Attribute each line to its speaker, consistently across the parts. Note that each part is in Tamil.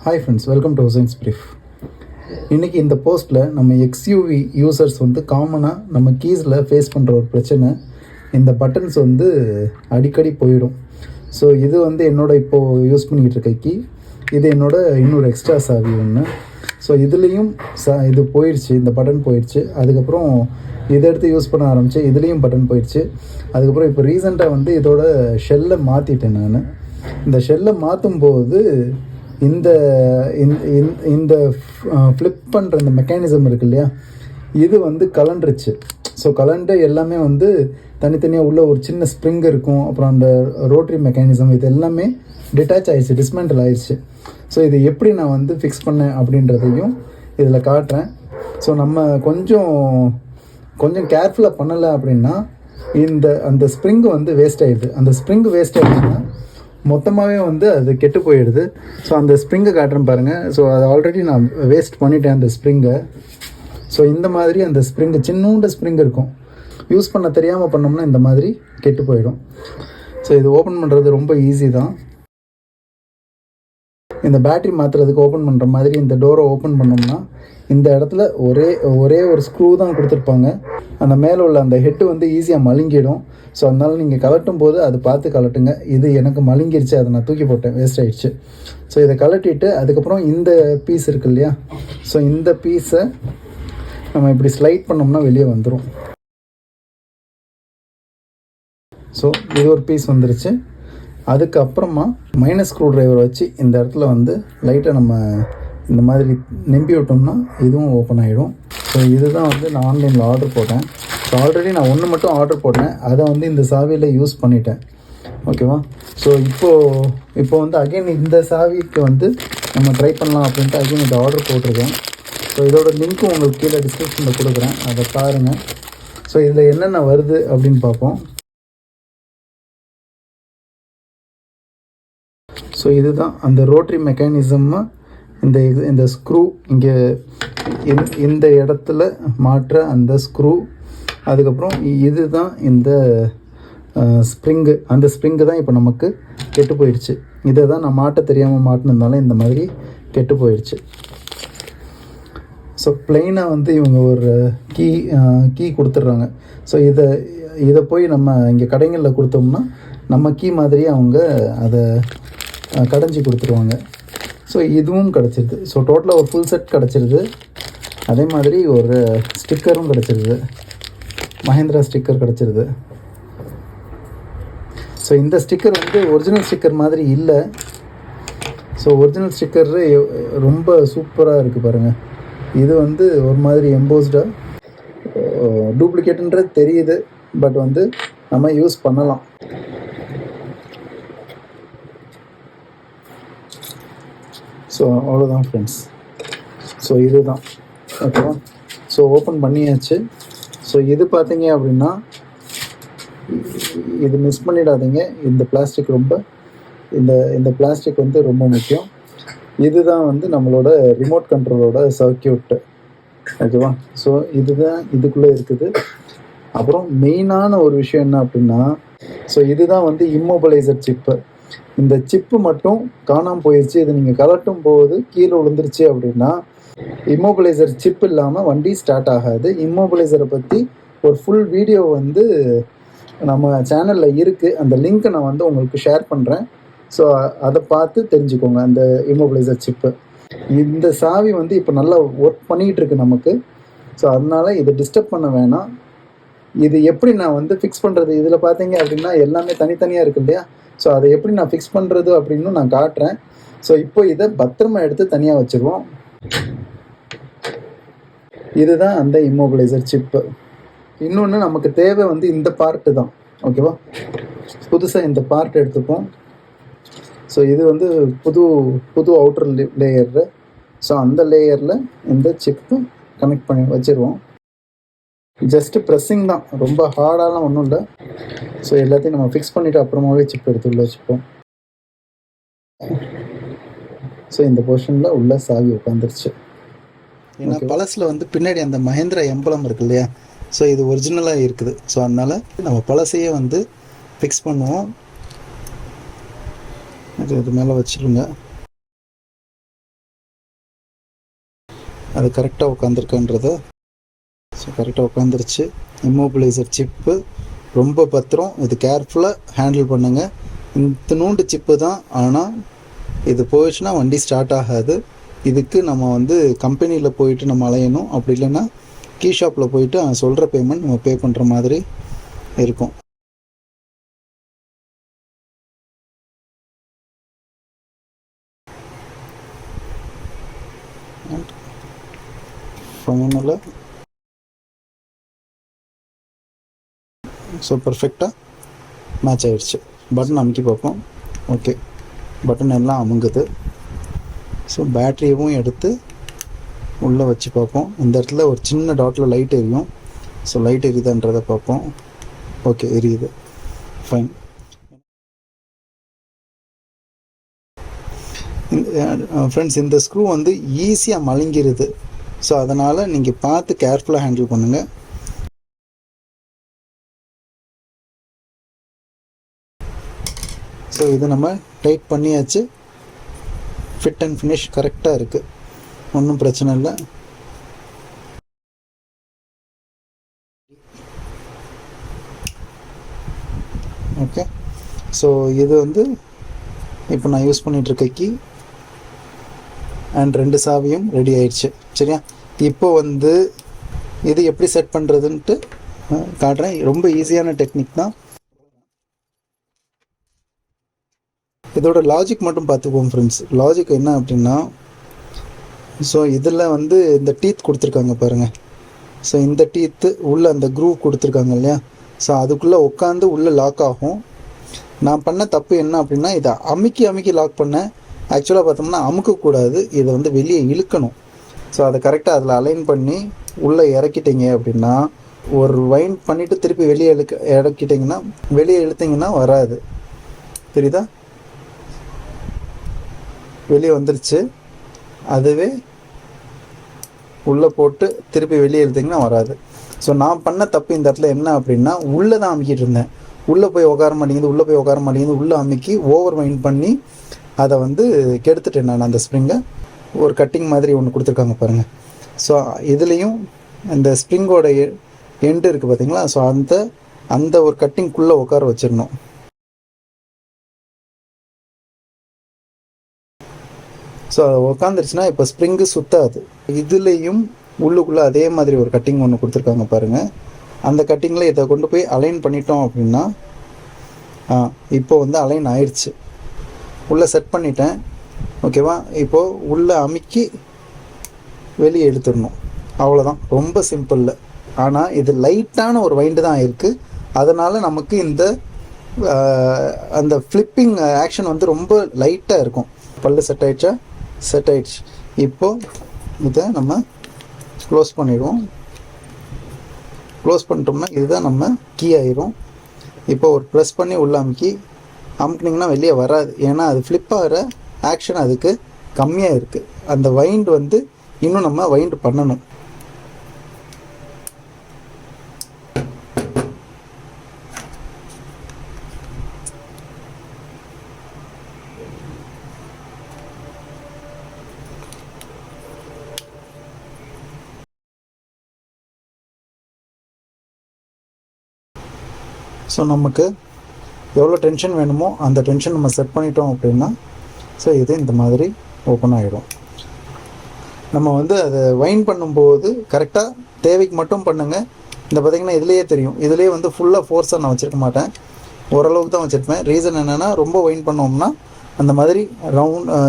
Speaker 1: Hi friends, welcome to Hussain's brief. இன்றைக்கி இந்த போஸ்ட்டில் நம்ம எக்ஸ்யூவி யூசர்ஸ் வந்து காமனாக நம்ம கீஸில் ஃபேஸ் பண்ணுற ஒரு பிரச்சனை, இந்த பட்டன்ஸ் வந்து அடிக்கடி போயிடும். ஸோ இது வந்து இப்போது யூஸ் பண்ணிக்கிட்டு இருக்க கீ, இது இன்னொரு எக்ஸ்ட்ரா சாவி ஒன்று. ஸோ இதுலேயும் இது போயிடுச்சு, இந்த பட்டன் போயிடுச்சு. அதுக்கப்புறம் இதை எடுத்து யூஸ் பண்ண ஆரம்பித்து இதுலேயும் பட்டன் போயிடுச்சு. அதுக்கப்புறம் இப்போ ரீசெண்டாக வந்து இதோட ஷெல்லை மாற்றிட்டேன் நான். இந்த ஷெல்லை மாற்றும்போது இந்த இந்த ஃப்ளிப் பண்ணுற இந்த மெக்கானிசம் இருக்கு இல்லையா, இது வந்து கலண்டுருச்சு. ஸோ கலண்டு எல்லாமே வந்து தனித்தனியாக உள்ள ஒரு சின்ன ஸ்ப்ரிங் இருக்கும். அப்புறம் அந்த ரோட்டரி மெக்கானிசம் இது எல்லாமே டிட்டாச் ஆகிடுச்சு, டிஸ்மேண்டில் ஆயிடுச்சு. ஸோ இது எப்படி நான் வந்து ஃபிக்ஸ் பண்ணேன் அப்படின்றதையும் இதில் காட்டுறேன். ஸோ நம்ம கொஞ்சம் கேர்ஃபுல்லாக பண்ணலை அப்படின்னா அந்த ஸ்ப்ரிங்கு வந்து வேஸ்ட் ஆகிடுது. அந்த ஸ்ப்ரிங்கு வேஸ்ட் ஆகிடுச்சுன்னா மொத்தமாகவே வந்து அது கெட்டு போயிடுது. ஸோ அந்த ஸ்ப்ரிங்கை காட்டுறேன் பாருங்கள். ஸோ அதை ஆல்ரெடி நான் வேஸ்ட் பண்ணிட்டேன் அந்த ஸ்ப்ரிங்கை. ஸோ இந்த மாதிரி அந்த ஸ்ப்ரிங்கு சின்னூண்டு ஸ்ப்ரிங் இருக்கும், யூஸ் பண்ண தெரியாமல் பண்ணோம்னா இந்த மாதிரி கெட்டு போயிடும். ஸோ இது ஓப்பன் பண்ணுறது ரொம்ப ஈஸி தான். இந்த பேட்ரி மாற்றுறதுக்கு ஓப்பன் பண்ணுற மாதிரி இந்த டோரை ஓப்பன் பண்ணோம்னா இந்த இடத்துல ஒரே ஒரு ஸ்க்ரூ தான் கொடுத்துருப்பாங்க. அந்த மேலே உள்ள அந்த ஹெட்டு வந்து ஈஸியாக மழுங்கிடும். ஸோ அதனால் நீங்கள் கலட்டும் போது அது பார்த்து கலட்டுங்க. இது எனக்கு மழுங்கிருச்சு, அதை நான் தூக்கி போட்டேன், வேஸ்ட் ஆகிடுச்சு. ஸோ இதை கலட்டிட்டு அதுக்கப்புறம் இந்த பீஸ் இருக்குது இல்லையா, ஸோ இந்த பீஸை நம்ம இப்படி ஸ்லைட் பண்ணோம்னா வெளியே வந்துடும். ஸோ இது ஒரு பீஸ் வந்துருச்சு. அதுக்கப்புறமா மைனஸ் ஸ்க்ரூ ட்ரைவர் வச்சு இந்த இடத்துல வந்து லைட்டாக நம்ம இந்த மாதிரி நம்பி விட்டோம்னா இதுவும் ஓப்பன் ஆகிடும். ஸோ இதுதான் வந்து நான் ஆன்லைனில் ஆர்டர் போட்டேன். ஸோ ஆல்ரெடி நான் ஒன்று மட்டும் ஆர்டர் போட்டேன், அதை வந்து இந்த சாவியில் யூஸ் பண்ணிட்டேன். ஓகேவா? ஸோ இப்போ வந்து அகைன் இந்த சாவிக்கு வந்து நம்ம ட்ரை பண்ணலாம் அப்படின்ட்டு அகைன் இதை ஆர்டர் போட்டிருக்கேன். ஸோ இதோட லிங்க்கும் உங்களுக்கு கீழே டிஸ்கிரிப்ஷனில் கொடுக்குறேன், அதை பாருங்கள். ஸோ இதில் என்னென்ன வருது அப்படின்னு பார்ப்போம். ஸோ இதுதான் அந்த ரோட்டரி மெக்கானிசம்மா, இந்த ஸ்க்ரூ இங்கே இந்த இடத்துல மாற்ற அந்த ஸ்க்ரூ. அதுக்கப்புறம் இதுதான் இந்த ஸ்ப்ரிங்கு. அந்த ஸ்ப்ரிங்கு தான் இப்போ நமக்கு கெட்டு போயிடுச்சு. இதை தான் நான் மாட்ட தெரியாமல் மாட்டினதுனால இந்த மாதிரி கெட்டு போயிடுச்சு. ஸோ ப்ளைனாக வந்து இவங்க ஒரு கீ கொடுத்துட்றாங்க. ஸோ இதை போய் நம்ம இங்கே கடைகளில் கொடுத்தோம்னா நம்ம கீ மாதிரியே அவங்க அதை கடைஞ்சி கொடுத்துருவாங்க. ஸோ இதுவும் கிடச்சிருது. ஸோ டோட்டலாக ஒரு ஃபுல் செட் கிடச்சிருது. அதே மாதிரி ஒரு ஸ்டிக்கரும் கிடச்சிருது, மஹேந்திரா ஸ்டிக்கர் கிடச்சிருது. ஸோ இந்த ஸ்டிக்கர் வந்து ஒரிஜினல் ஸ்டிக்கர் மாதிரி இல்லை. ஸோ ஒரிஜினல் ஸ்டிக்கர் ரொம்ப சூப்பராக இருக்குது பாருங்கள். இது வந்து ஒரு மாதிரி எம்போஸ்டாக டூப்ளிகேட்டுன்றது தெரியுது, பட் வந்து நம்ம யூஸ் பண்ணலாம். ஸோ அவ்வளோதான் ஃப்ரெண்ட்ஸ். ஸோ இதுதான் ஓகேவா. ஸோ ஓப்பன் பண்ணியாச்சு. ஸோ இது பார்த்தீங்க அப்படின்னா இது மிஸ் பண்ணிடாதீங்க. இந்த பிளாஸ்டிக் இந்த பிளாஸ்டிக் வந்து ரொம்ப முக்கியம். இதுதான் வந்து நம்மளோட ரிமோட் கண்ட்ரோலோட சர்க்கியூட்டு, ஓகேவா. ஸோ இதுதான் இதுக்குள்ளே இருக்குது. அப்புறம் மெயினான ஒரு விஷயம் என்ன அப்படின்னா, ஸோ இதுதான் வந்து இம்மோபிளைசர் சிப்பு. இந்த சிப்பு மட்டும் காணாமல் போயிடுச்சு. இது நீங்கள் கலட்டும் போது கீழே விழுந்துருச்சு அப்படின்னா இம்மோபிளைசர் சிப் இல்லாமல் வண்டி ஸ்டார்ட் ஆகாது. இம்மோபிளைசரை பற்றி ஒரு ஃபுல் வீடியோ வந்து நம்ம சேனலில் இருக்குது. அந்த லிங்க்கை நான் வந்து உங்களுக்கு ஷேர் பண்ணுறேன். ஸோ அதை பார்த்து தெரிஞ்சுக்கோங்க. அந்த இம்மோபிளைசர் சிப்பு, இந்த சாவி வந்து இப்போ நல்லா ஒர்க் பண்ணிக்கிட்டு இருக்கு நமக்கு. ஸோ அதனால் இதை டிஸ்டர்ப் பண்ண வேணாம். இது எப்படி நான் வந்து ஃபிக்ஸ் பண்ணுறது, இதில் பார்த்தீங்க அப்படின்னா எல்லாமே தனித்தனியாக இருக்குது இல்லையா. ஸோ அதை எப்படி நான் ஃபிக்ஸ் பண்ணுறது அப்படின்னு நான் காட்டுறேன். ஸோ இப்போ இதை பத்திரமா எடுத்து தனியாக வச்சுருவோம். இதுதான் அந்த இம்மோபிளைசர் சிப்பு. இன்னொன்று நமக்கு தேவை வந்து இந்த பார்ட்டு தான், ஓகேவா. புதுசாக இந்த பார்ட் எடுத்துப்போம். ஸோ இது வந்து புது அவுட்டர் லேயரு. ஸோ அந்த லேயரில் இந்த சிப்பு கனெக்ட் பண்ணி வச்சுருவோம். ஜஸ்ட்டு ப்ரெஸ்ஸிங் தான், ரொம்ப ஹார்டாலாம் ஒன்றும் இல்லை. ஸோ எல்லாத்தையும் நம்ம ஃபிக்ஸ் பண்ணிவிட்டு அப்புறமாவே சிப் எடுத்து உள்ள வச்சுப்போம். ஸோ இந்த போர்ஷனில் உள்ள சாவி உட்காந்துருச்சு. ஏன்னா பழசில் வந்து பின்னாடி அந்த மஹேந்திரா எம்பளம் இருக்கு இல்லையா, ஸோ இது ஒரிஜினலாக இருக்குது. ஸோ அதனால் நம்ம பழசையே வந்து ஃபிக்ஸ் பண்ணுவோம். இது மேலே வச்சுருங்க. அது கரெக்டாக உட்காந்துருக்குன்றத. ஸோ கரெக்டாக உட்காந்துருச்சு. இம்மோபிளைசர் சிப்பு ரொம்ப பத்திரம், இது கேர்ஃபுல்லாக ஹேண்டில் பண்ணுங்கள். இத்தினூண்டு சிப்பு தான், ஆனால் இது போயிடுச்சுன்னா வண்டி ஸ்டார்ட் ஆகாது. இதுக்கு நம்ம வந்து கம்பெனியில் போயிட்டு நம்ம அலையணும், அப்படி இல்லைன்னா கீ ஷாப்பில் போயிட்டு சொல்கிற பேமெண்ட் நம்ம பே பண்ணுற மாதிரி இருக்கும். ஃபைனலாக ஸோ பர்ஃபெக்டாக மேட்ச் ஆகிடுச்சு. பட்டன் அமுக்கி பார்ப்போம். ஓகே, பட்டன் எல்லாம் அமுங்குது. ஸோ பேட்டரியவும் எடுத்து உள்ளே வச்சு பார்ப்போம். இந்த இடத்துல ஒரு சின்ன டாட்டில் லைட் எரியும். ஸோ லைட் எரியுதான்றதை பார்ப்போம். ஓகே, எரியுது. ஃபைன். ஃப்ரெண்ட்ஸ், இந்த ஸ்க்ரூ வந்து ஈஸியாக மழுங்கிருது. ஸோ அதனால் நீங்கள் பார்த்து கேர்ஃபுல்லாக ஹேண்டில் பண்ணுங்கள். ஸோ இது நம்ம டைட் பண்ணியாச்சு. ஃபிட் அண்ட் ஃபினிஷ் கரெக்டாக இருக்குது, ஒன்றும் பிரச்சனை இல்லை. ஓகே, ஸோ இது வந்து இப்போ நான் யூஸ் பண்ணிகிட்ருக்க கீ அண்ட் 2 சாவியும் ரெடி ஆயிடுச்சு. சரியா, இப்போ வந்து இது எப்படி செட் பண்ணுறதுன்ட்டு காட்டுறேன். ரொம்ப ஈஸியான டெக்னிக் தான். இதோட லாஜிக் மட்டும் பார்த்துக்குவோம் ஃப்ரெண்ட்ஸ். லாஜிக் என்ன அப்படின்னா, ஸோ இதில் வந்து இந்த டீத் கொடுத்துருக்காங்க பாருங்கள். ஸோ இந்த டீத்து உள்ளே அந்த க்ரூவ் கொடுத்துருக்காங்க இல்லையா, ஸோ அதுக்குள்ளே உட்காந்து உள்ளே லாக் ஆகும். நான் பண்ண தப்பு என்ன அப்படின்னா, இதை அமுக்கி லாக் பண்ணேன். ஆக்சுவலாக பார்த்தோம்னா அமுக்கக்கூடாது, இதை வந்து வெளியே இழுக்கணும். ஸோ அதை கரெக்டாக அதில் அலைன் பண்ணி உள்ளே இறக்கிட்டீங்க அப்படின்னா, ஒரு வைண்ட் பண்ணிவிட்டு திருப்பி வெளியே இறக்கிட்டிங்கன்னா, வெளியே இழுத்திங்கன்னா வராது. தெரியுதா, வெளியே வந்துருச்சு. அதுவே உள்ளே போட்டு திருப்பி வெளியே இழுத்திங்கன்னா வராது. ஸோ நான் பண்ண தப்பு இந்த இடத்துல என்ன அப்படின்னா, உள்ளே தான் அமுக்கிட்டு இருந்தேன். உள்ளே போய் உட்கார மாட்டேங்குது, உள்ளே அமுக்கி ஓவர் வைண்ட் பண்ணி அதை வந்து கெடுத்துட்டேன் நான். அந்த ஸ்ப்ரிங்கை ஒரு கட்டிங் மாதிரி ஒன்று கொடுத்துருக்காங்க பாருங்கள். ஸோ இதுலேயும் இந்த ஸ்ப்ரிங்கோட எண்டு இருக்குது பார்த்தீங்களா, ஸோ அந்த ஒரு கட்டிங்குள்ளே உட்கார வச்சிடணும். ஸோ அது உட்காந்துருச்சுன்னா இப்போ ஸ்ப்ரிங்கு சுற்றாது. இதுலேயும் உள்ளுக்குள்ளே அதே மாதிரி ஒரு கட்டிங் ஒன்று கொடுத்துருக்காங்க பாருங்கள். அந்த கட்டிங்கில் இதை கொண்டு போய் அலைன் பண்ணிட்டோம் அப்படின்னா, இப்போ வந்து அலைன் ஆயிடுச்சு. உள்ளே செட் பண்ணிட்டேன். ஓகேவா, இப்போது உள்ளே அமுக்கி வெளியே எடுத்துடணும். அவ்வளோதான், ரொம்ப சிம்பிள். ஆனால் இது லைட்டான ஒரு வைண்டு தான் இருக்குது. அதனால் நமக்கு இந்த அந்த ஃப்ளிப்பிங் ஆக்ஷன் வந்து ரொம்ப லைட்டாக இருக்கும். பல்லு செட் ஆகிடுச்சா? செட் ஆகிடுச்சு. இப்போது இதை நம்ம க்ளோஸ் பண்ணிடுவோம். க்ளோஸ் பண்ணிட்டோம்னா இதுதான் நம்ம கீ ஆயிரும். இப்போ ஒரு ப்ரெஸ் பண்ணி உள்ள அமுக்கினிங்கன்னா வெளியே வராது. ஏன்னா அது ஃப்ளிப் ஆகிற ஆக்ஷன் அதுக்கு கம்மியாக இருக்குது. அந்த வைண்ட் வந்து இன்னும் நம்ம வைண்ட் பண்ணணும். ஸோ நமக்கு எவ்வளோ டென்ஷன் வேணுமோ அந்த டென்ஷன் நம்ம செட் பண்ணிட்டோம் அப்படின்னா, ஸோ இது இந்த மாதிரி ஓப்பன் ஆகிடும். நம்ம வந்து அதை வைண்ட் பண்ணும்போது கரெக்டாக தேவைக்கு மட்டும் பண்ணுங்கள். இந்த பார்த்திங்கன்னா இதுலேயே தெரியும், இதுலேயே வந்து ஃபுல்லாக ஃபோர்ஸாக நான் வச்சுருக்க மாட்டேன், ஓரளவுக்கு தான் வச்சுருப்பேன். ரீசன் என்னென்னா, ரொம்ப வைண்ட் பண்ணோம்னா அந்த மாதிரி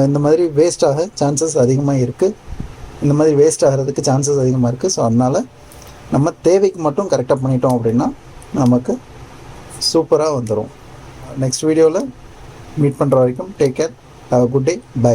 Speaker 1: இந்த மாதிரி வேஸ்ட் ஆக சான்சஸ் அதிகமாக இருக்குது. இந்த மாதிரி வேஸ்ட் ஆகிறதுக்கு சான்சஸ் அதிகமாக இருக்குது. ஸோ அதனால் நம்ம தேவைக்கு மட்டும் கரெக்டாக பண்ணிட்டோம் அப்படின்னா நமக்கு சூப்பராக வந்துடும். நெக்ஸ்ட் வீடியோவில் மீட் பண்ணுற வரைக்கும் take care, have a good day, by.